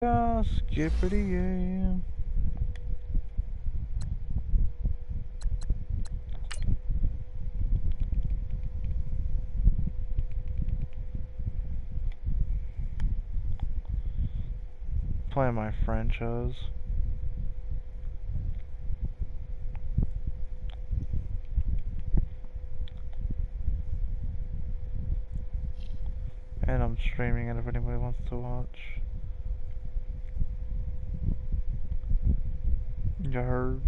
Yeah, skippity yeah. Playing my franchise. And I'm streaming it if anybody wants to watch. You heard?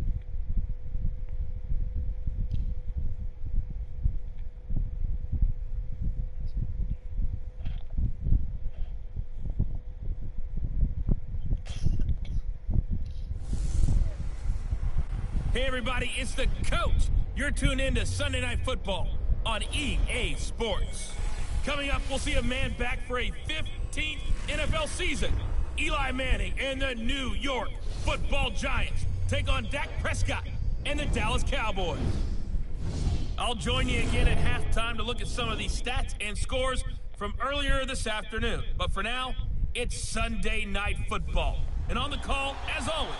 Hey everybody, it's the coach. You're tuned in to Sunday Night Football on EA Sports. Coming up, we'll see a man back for a 15th NFL season. Eli Manning and the New York Football Giants take on Dak Prescott and the Dallas Cowboys. I'll join you again at halftime to look at some of these stats and scores from earlier this afternoon. But for now, it's Sunday Night Football. And on the call, as always,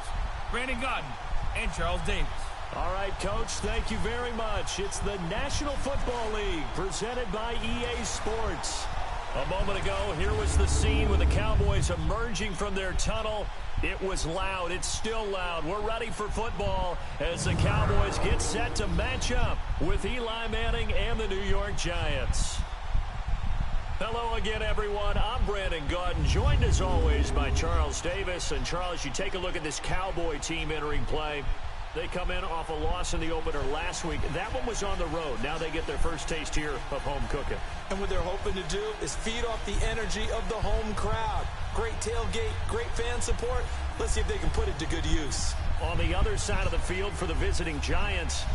Brandon Godden and Charles Davis. All right, Coach, thank you very much. It's the National Football League presented by EA Sports. A moment ago, here was the scene with the Cowboys emerging from their tunnel. It was loud. It's still loud. We're ready for football as the Cowboys get set to match up with Eli Manning and the New York Giants. Hello again, everyone. I'm Brandon Godden, joined as always by Charles Davis. And Charles, you take a look at this Cowboy team entering play. They come in off a loss in the opener last week. That one was on the road. Now they get their first taste here of home cooking. And what they're hoping to do is feed off the energy of the home crowd. Great tailgate, great fan support. Let's see if they can put it to good use. On the other side of the field for the visiting Giants,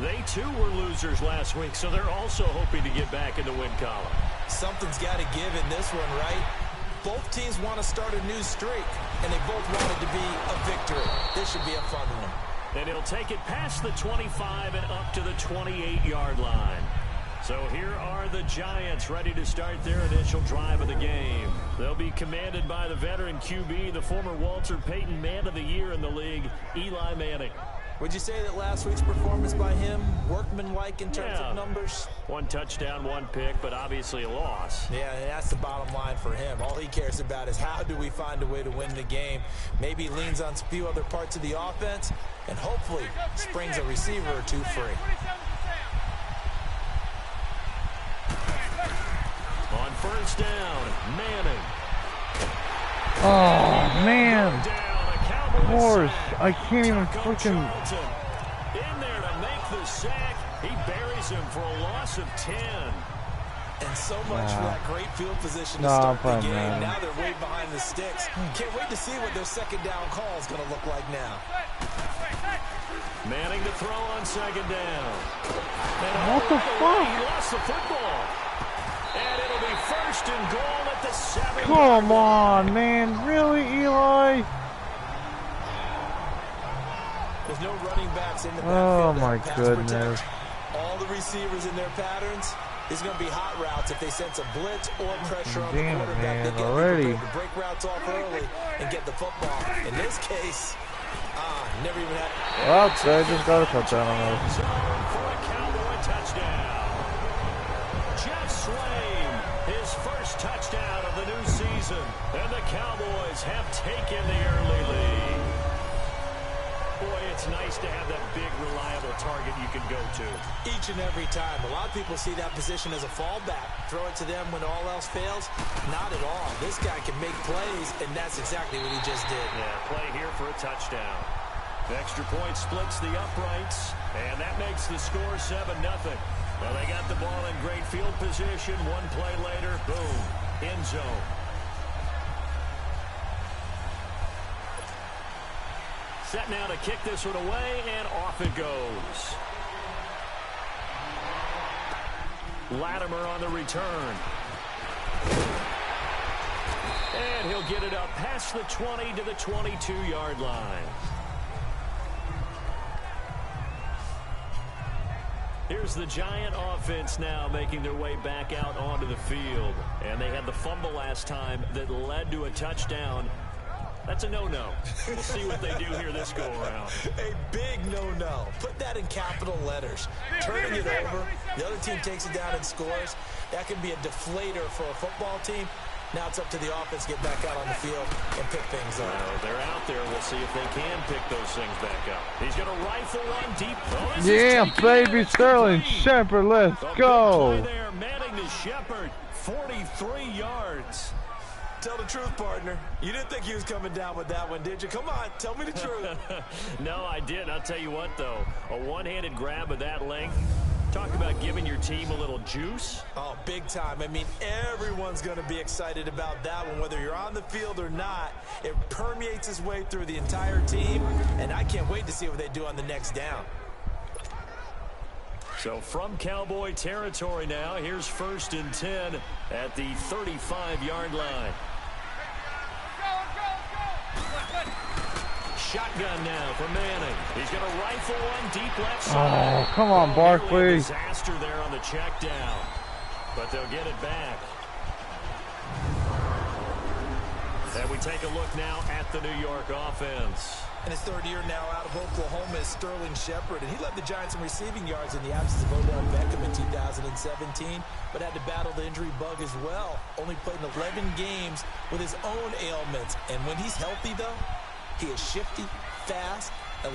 they too were losers last week, so they're also hoping to get back in the win column. Something's got to give in this one, right? Both teams want to start a new streak, and they both want it to be a victory. This should be a fun one. And it'll take it past the 25 and up to the 28-yard line. So here are the Giants ready to start their initial drive of the game. They'll be commanded by the veteran QB, the former Walter Payton Man of the Year in the league, Eli Manning. Would you say that last week's performance by him, workmanlike in terms of numbers? One touchdown, one pick, but obviously a loss. Yeah, and that's the bottom line for him. All he cares about is how do we find a way to win the game. Maybe he leans on a few other parts of the offense and hopefully springs a receiver or two free. On first down, Manning. Oh, man. Of course. I can't even freaking... In there to make the sack. He buries him for a loss of 10. And so much for that great field position to start the game. Man. Now they're way behind the sticks. Can't wait to see what their second down call is going to look like now. Manning to throw on second down. What the fuck? He lost the football. And it'll be first and goal at the 7. Come on, man. Really, Eli? There's no running backs in the Oh, backfield. my Protect goodness. all the receivers in their patterns. These are going to be hot routes if they sense a blitz or pressure on the quarterback. They get already. to break routes off early and get the football. In this case, never even had. Well, I just got a touchdown on those. For a Cowboy touchdown. Jeff Swain, his first touchdown of the new season. And the Cowboys have taken the early lead. Boy, it's nice to have that big, reliable target you can go to. Each and every time. A lot of people see that position as a fallback. Throw it to them when all else fails. Not at all. This guy can make plays, and that's exactly what he just did. Yeah, play here for a touchdown. The extra point splits the uprights, and that makes the score 7-0. Well, they got the ball in great field position. One play later, boom, end zone. Set now to kick this one away, and off it goes. Latimer on the return. And he'll get it up past the 20 to the 22-yard line. Here's the Giant offense now making their way back out onto the field. And they had the fumble last time that led to a touchdown. That's a no-no. We'll see what they do here this go-around. A big no-no. Put that in capital letters. Turning it over, the other team takes it down and scores. That can be a deflator for a football team. Now it's up to the offense to get back out on the field and pick things up. Well, they're out there. We'll see if they can pick those things back up. He's going to rifle one deep. Oh, yeah, baby, Sterling Shepard, let's go. There, Manning to Shepard, 43 yards. Tell the truth, partner. You didn't think he was coming down with that one, did you? Come on, tell me the truth. No, I didn't. I'll tell you what, though. A one-handed grab of that length. Talk about giving your team a little juice. Oh, big time. I mean, everyone's going to be excited about that one, whether you're on the field or not. It permeates its way through the entire team, and I can't wait to see what they do on the next down. So from Cowboy territory now, here's 1st and 10 at the 35-yard line. Shotgun now for Manning. He's going to rifle one deep left side. Oh, come on, Barkley. Disaster there on the check down, but they'll get it back. And we take a look now at the New York offense. In his 3rd year now out of Oklahoma is Sterling Shepard, and he led the Giants in receiving yards in the absence of Odell Beckham in 2017, but had to battle the injury bug as well. Only played in 11 games with his own ailments, and when he's healthy, though, he is shifty, fast,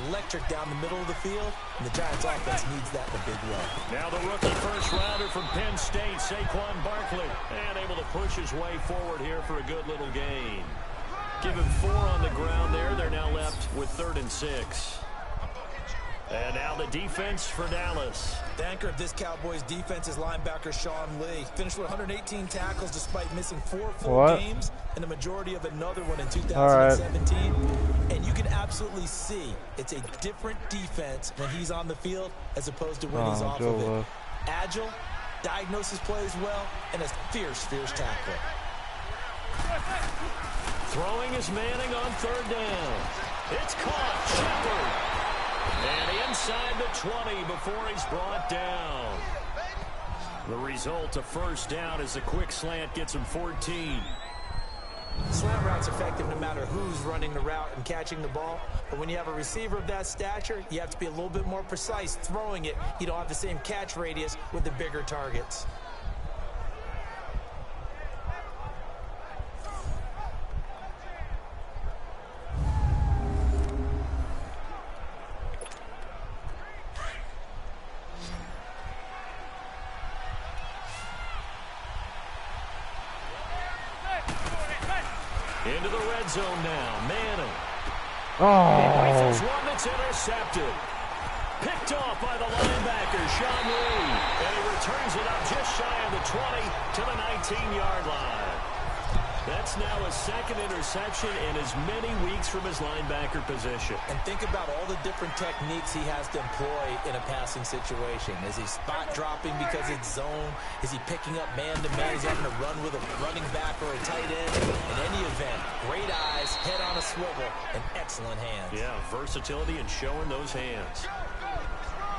electric down the middle of the field, and the Giants offense needs that in a big way. Now the rookie first-rounder from Penn State, Saquon Barkley, and able to push his way forward here for a good little gain. Give him 4 on the ground there. They're now left with 3rd and 6. And now the defense for Dallas. The anchor of this Cowboys defense is linebacker Sean Lee. Finished with 118 tackles despite missing 4 full games and the majority of another one in 2017. And you can absolutely see it's a different defense when he's on the field as opposed to when he's off of it. Agile, diagnoses plays well, and a fierce tackler. Throwing is Manning on 3rd down. It's caught. Shepard. And inside the 20 before he's brought down. The result, a 1st down as a quick slant gets him 14. Slant route's effective no matter who's running the route and catching the ball. But when you have a receiver of that stature, you have to be a little bit more precise throwing it. You don't have the same catch radius with the bigger targets. Into the red zone now. Manning. Oh. He rifles one that's intercepted. Picked off by the linebacker, Sean Lee. And he returns it up just shy of the 20 to the 19-yard line. That's now a 2nd interception in as many weeks from his linebacker position. And think about all the different techniques he has to employ in a passing situation. Is he spot dropping because it's zone? Is he picking up man-to-man? Is he having to run with a running back or a tight end? In any event, great eyes, head on a swivel, and excellent hands. Yeah, versatility and showing those hands.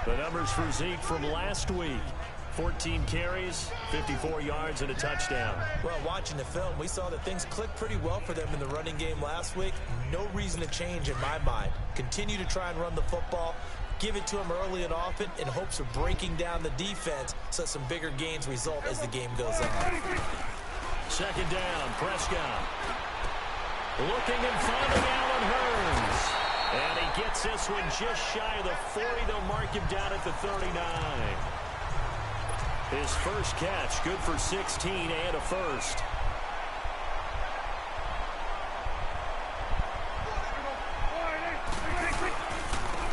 The numbers for Zeke from last week. 14 carries, 54 yards, and a touchdown. Well, watching the film, we saw that things clicked pretty well for them in the running game last week. No reason to change in my mind. Continue to try and run the football. Give it to him early and often in hopes of breaking down the defense so some bigger gains result as the game goes on. 2nd down, Prescott. Looking and finding Allen Hurns. And he gets this one just shy of the 40. They'll mark him down at the 39. His first catch, good for 16 and a 1st.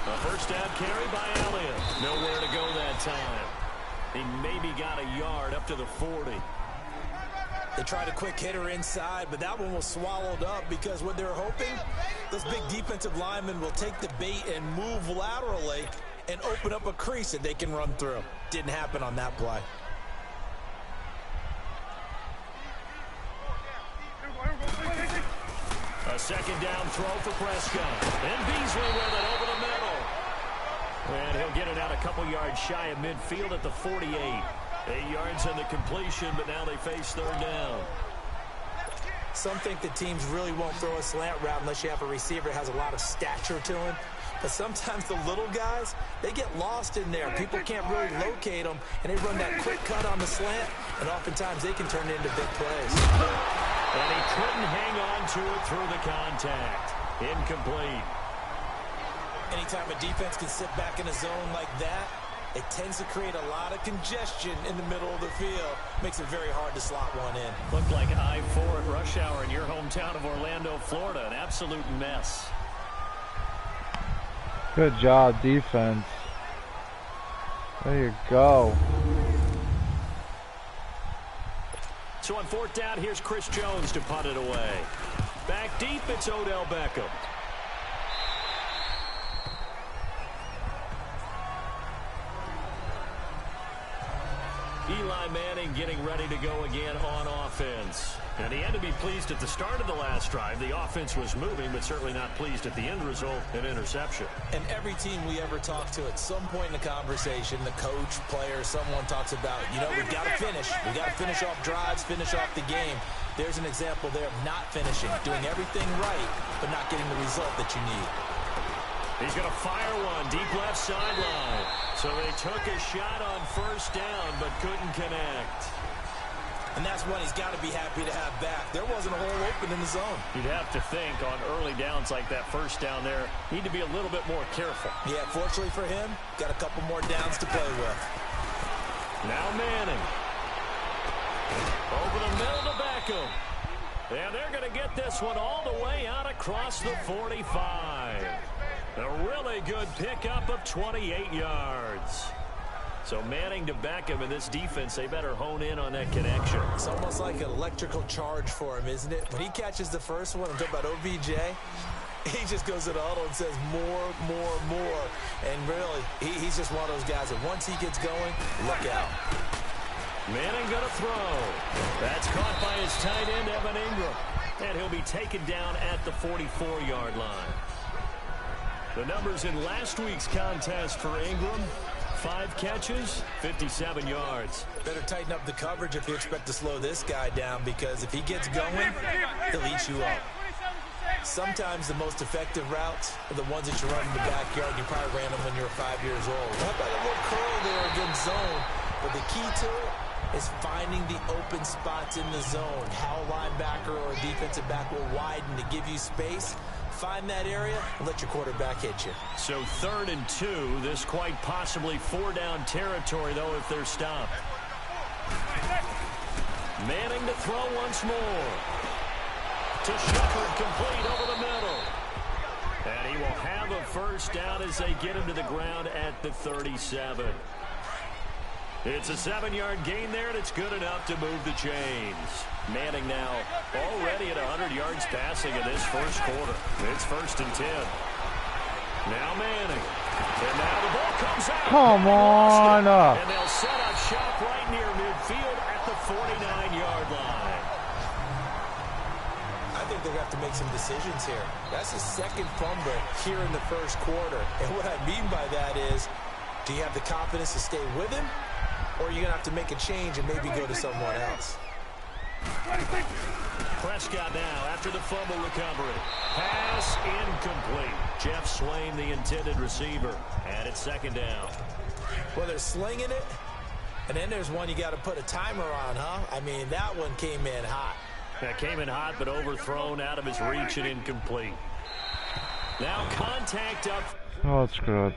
A 1st down carry by Elliott. Nowhere to go that time. He maybe got a yard up to the 40. They tried a quick hitter inside, but that one was swallowed up because what they're hoping, those big defensive linemen will take the bait and move laterally and open up a crease that they can run through. Didn't happen on that play. A 2nd down throw for Prescott. And Beasley with it over the middle. And he'll get it out a couple yards shy of midfield at the 48. 8 yards on the completion, but now they face third down. Some think the teams really won't throw a slant route unless you have a receiver that has a lot of stature to him. But sometimes the little guys, they get lost in there. People can't really locate them, and they run that quick cut on the slant, and oftentimes they can turn it into big plays. And he couldn't hang on to it through the contact. Incomplete. Anytime a defense can sit back in a zone like that, it tends to create a lot of congestion in the middle of the field. Makes it very hard to slot one in. Looked like I-4 at rush hour in your hometown of Orlando, Florida. An absolute mess. Good job, defense. There you go. So on fourth down, here's Chris Jones to punt it away. Back deep, it's Odell Beckham. Eli Manning getting ready to go again on offense. And he had to be pleased at the start of the last drive. The offense was moving, but certainly not pleased at the end result, an interception. And every team we ever talk to at some point in the conversation, the coach, player, someone talks about, you know, we've got to finish. We've got to finish off drives, finish off the game. There's an example there of not finishing, doing everything right, but not getting the result that you need. He's going to fire one deep left sideline. So they took a shot on first down, but couldn't connect. And that's one he's got to be happy to have back. There wasn't a hole open in the zone. You'd have to think on early downs like that first down there, need to be a little bit more careful. Yeah, fortunately for him, got a couple more downs to play with. Now Manning. Over the middle to Beckham. And they're going to get this one all the way out across the 45. A really good pickup of 28 yards. So Manning to Beckham, and this defense, they better hone in on that connection. It's almost like an electrical charge for him, isn't it? When he catches the first one, I'm talking about OBJ, he just goes to the huddle and says more, more, more. And really, he's just one of those guys that once he gets going, look out. Manning going to throw. That's caught by his tight end, Evan Ingram. And he'll be taken down at the 44-yard line. The numbers in last week's contest for Ingram, 5 catches, 57 yards. Better tighten up the coverage if you expect to slow this guy down, because if he gets going, he'll eat you up. Sometimes the most effective routes are the ones that you run in the backyard. You probably ran them when you were 5 years old. How about a little curl there against zone? But the key to it is finding the open spots in the zone. How a linebacker or a defensive back will widen to give you space. Find that area and let your quarterback hit you. So 3rd and 2. This quite possibly 4-down territory, though, if they're stopped. Manning to throw once more. To Shepard, complete over the middle. And he will have a first down as they get him to the ground at the 37. It's a 7-yard gain there, and it's good enough to move the chains. Manning now already at 100 yards passing in this first quarter. It's 1st and 10. Now Manning. And now the ball comes out. Come on. And they'll set up shop right near midfield at the 49-yard line. I think they're going to have to make some decisions here. That's his 2nd fumble here in the first quarter. And what I mean by that is, do you have the confidence to stay with him? Or are you going to have to make a change and maybe go to someone else? Prescott now after the fumble recovery. Pass incomplete. Jeff Swain, the intended receiver. And it's 2nd down. Well, they're slinging it. And then there's one you got to put a timer on, huh? I mean, that one came in hot. That came in hot, but overthrown out of his reach and incomplete. Now contact up. Oh, that's good.